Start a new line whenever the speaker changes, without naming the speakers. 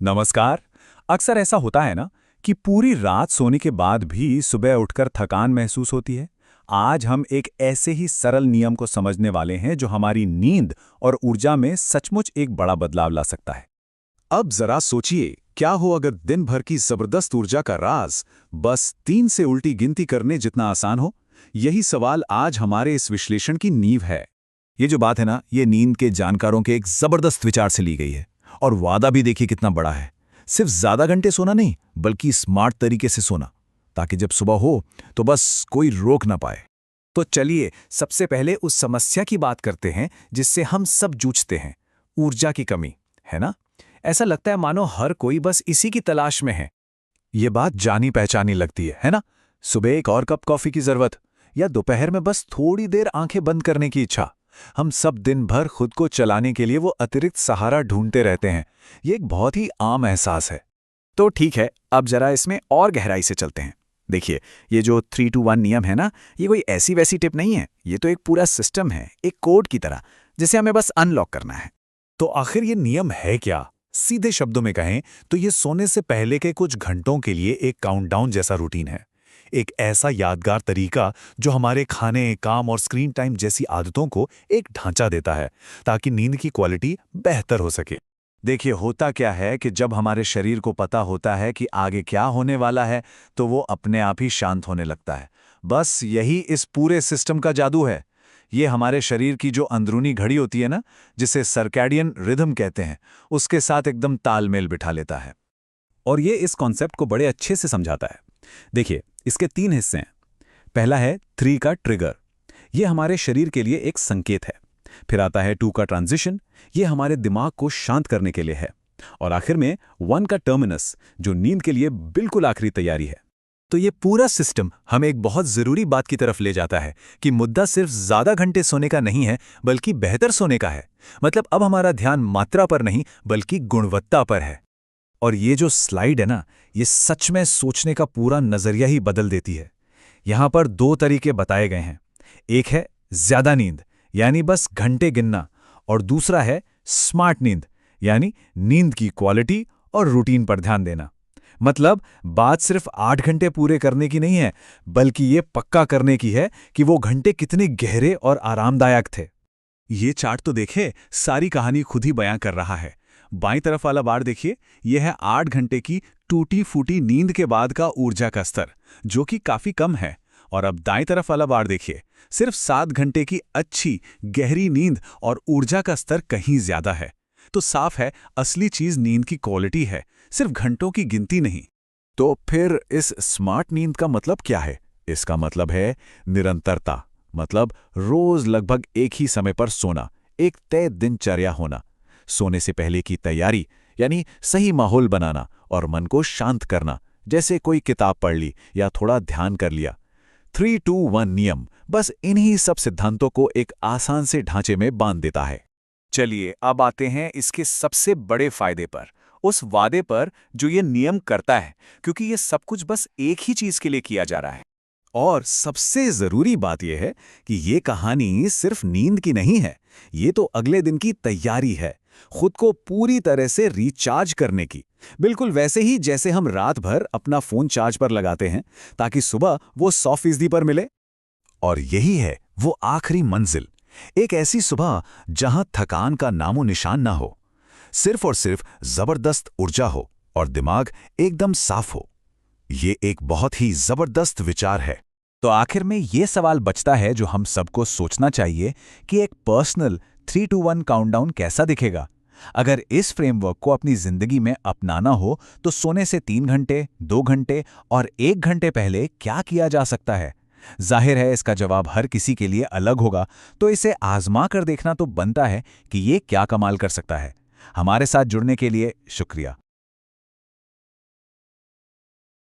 नमस्कार। अक्सर ऐसा होता है ना कि पूरी रात सोने के बाद भी सुबह उठकर थकान महसूस होती है। आज हम एक ऐसे ही सरल नियम को समझने वाले हैं जो हमारी नींद और ऊर्जा में सचमुच एक बड़ा बदलाव ला सकता है।
अब जरा सोचिए, क्या हो अगर दिन भर की जबरदस्त ऊर्जा का राज बस 3 से उल्टी गिनती करने जितना आसान हो। यही सवाल आज हमारे इस विश्लेषण की नींव है।
ये जो बात है ना, ये नींद के जानकारों के एक जबरदस्त विचार से ली गई है। और वादा भी देखिए कितना बड़ा है। सिर्फ ज्यादा घंटे सोना नहीं, बल्कि स्मार्ट तरीके से सोना, ताकि जब सुबह हो तो बस कोई रोक ना पाए।
तो चलिए सबसे पहले उस समस्या की बात करते हैं जिससे हम सब जूझते हैं, ऊर्जा की कमी, है ना? ऐसा लगता है मानो हर कोई बस इसी की तलाश में है।
ये बात जानी पहचानी लगती है ना? सुबह एक और कप कॉफी की जरूरत, या दोपहर में बस थोड़ी देर आंखें बंद करने की इच्छा। हम सब दिन भर खुद को चलाने के लिए वो अतिरिक्त सहारा ढूंढते रहते हैं। ये एक बहुत ही आम एहसास है।
तो ठीक है, अब जरा इसमें और गहराई से चलते हैं। देखिए, ये जो 3-2-1 नियम है ना, ये कोई ऐसी वैसी टिप नहीं है। ये तो एक पूरा सिस्टम है, एक कोड की तरह, जिसे हमें बस अनलॉक करना है।
तो आखिर ये नियम है क्या? सीधे शब्दों में कहें तो ये सोने से पहले के कुछ घंटों के लिए एक काउंटडाउन जैसा रूटीन है। एक ऐसा यादगार तरीका जो हमारे खाने, काम और स्क्रीन टाइम जैसी आदतों को एक ढांचा देता है, ताकि नींद की क्वालिटी बेहतर हो सके। देखिए, होता क्या है कि जब हमारे शरीर को पता होता है कि आगे क्या होने वाला है, तो वो अपने आप ही शांत होने लगता है। बस यही इस पूरे सिस्टम का जादू है। ये हमारे शरीर की जो अंदरूनी घड़ी होती है ना, जिसे सर्कैडियन रिदम कहते हैं, उसके साथ एकदम तालमेल बिठा लेता है।
और ये इस कॉन्सेप्ट को बड़े अच्छे से समझाता है। देखिए, इसके 3 हिस्से हैं। पहला है 3 का ट्रिगर, ये हमारे शरीर के लिए एक संकेत है। फिर आता है 2 का ट्रांजिशन, ये हमारे दिमाग को शांत करने के लिए है। और आखिर में 1 का टर्मिनस, जो नींद के लिए बिल्कुल आखिरी तैयारी है।
तो ये पूरा सिस्टम हमें एक बहुत जरूरी बात की तरफ ले जाता है कि मुद्दा सिर्फ ज्यादा घंटे सोने का नहीं है, बल्कि बेहतर सोने का है। मतलब अब हमारा ध्यान मात्रा पर नहीं, बल्कि गुणवत्ता पर है। और ये जो स्लाइड है ना, ये सच में सोचने का पूरा नजरिया ही बदल देती है। यहां पर 2 तरीके बताए गए हैं। एक है ज्यादा नींद, यानी बस घंटे गिनना, और दूसरा है स्मार्ट नींद, यानी नींद की क्वालिटी और रूटीन पर ध्यान देना। मतलब बात सिर्फ 8 घंटे पूरे करने की नहीं है, बल्कि ये पक्का करने की है कि वो घंटे कितने गहरे और आरामदायक थे। ये चार्ट तो देखे, सारी कहानी खुद ही बयां कर रहा है। बाईं तरफ वाला बार देखिए, यह है 8 घंटे की टूटी फूटी नींद के बाद का ऊर्जा का स्तर, जो कि काफी कम है। और अब दाईं तरफ वाला बार देखिए, सिर्फ 7 घंटे की अच्छी गहरी नींद और ऊर्जा का स्तर कहीं ज्यादा है। तो साफ है, असली चीज नींद की क्वालिटी है, सिर्फ घंटों की गिनती नहीं। तो फिर इस स्मार्ट नींद का मतलब क्या है? इसका मतलब है निरंतरता। मतलब रोज लगभग एक ही समय पर सोना, एक तय दिनचर्या होना। सोने से पहले की तैयारी, यानी सही माहौल बनाना और मन को शांत करना, जैसे कोई किताब पढ़ ली या थोड़ा ध्यान कर लिया। 3-2-1 नियम बस इन्हीं सब सिद्धांतों को एक आसान से ढांचे में बांध देता है।
चलिए अब आते हैं इसके सबसे बड़े फायदे पर, उस वादे पर जो ये नियम करता है, क्योंकि ये सब कुछ बस एक ही चीज के लिए किया जा रहा है।
और सबसे जरूरी बात यह है कि ये कहानी सिर्फ नींद की नहीं है, ये तो अगले दिन की तैयारी है, खुद को पूरी तरह से रिचार्ज करने की। बिल्कुल वैसे ही जैसे हम रात भर अपना फोन चार्ज पर लगाते हैं, ताकि सुबह वो 100% पर मिले। और यही है वो आखिरी मंजिल, एक ऐसी सुबह जहां थकान का नामो निशान ना हो, सिर्फ और सिर्फ जबरदस्त ऊर्जा हो और दिमाग एकदम साफ हो। ये एक बहुत ही जबरदस्त विचार है।
तो आखिर में ये सवाल बचता है जो हम सबको सोचना चाहिए कि एक पर्सनल 3-2-1 काउंटडाउन कैसा दिखेगा। अगर इस फ्रेमवर्क को अपनी जिंदगी में अपनाना हो तो सोने से 3 घंटे, 2 घंटे और 1 घंटे पहले क्या किया जा सकता है? जाहिर है इसका जवाब हर किसी के लिए अलग होगा, तो इसे आजमा कर देखना तो बनता है कि ये क्या कमाल कर सकता है। हमारे साथ जुड़ने के लिए शुक्रिया।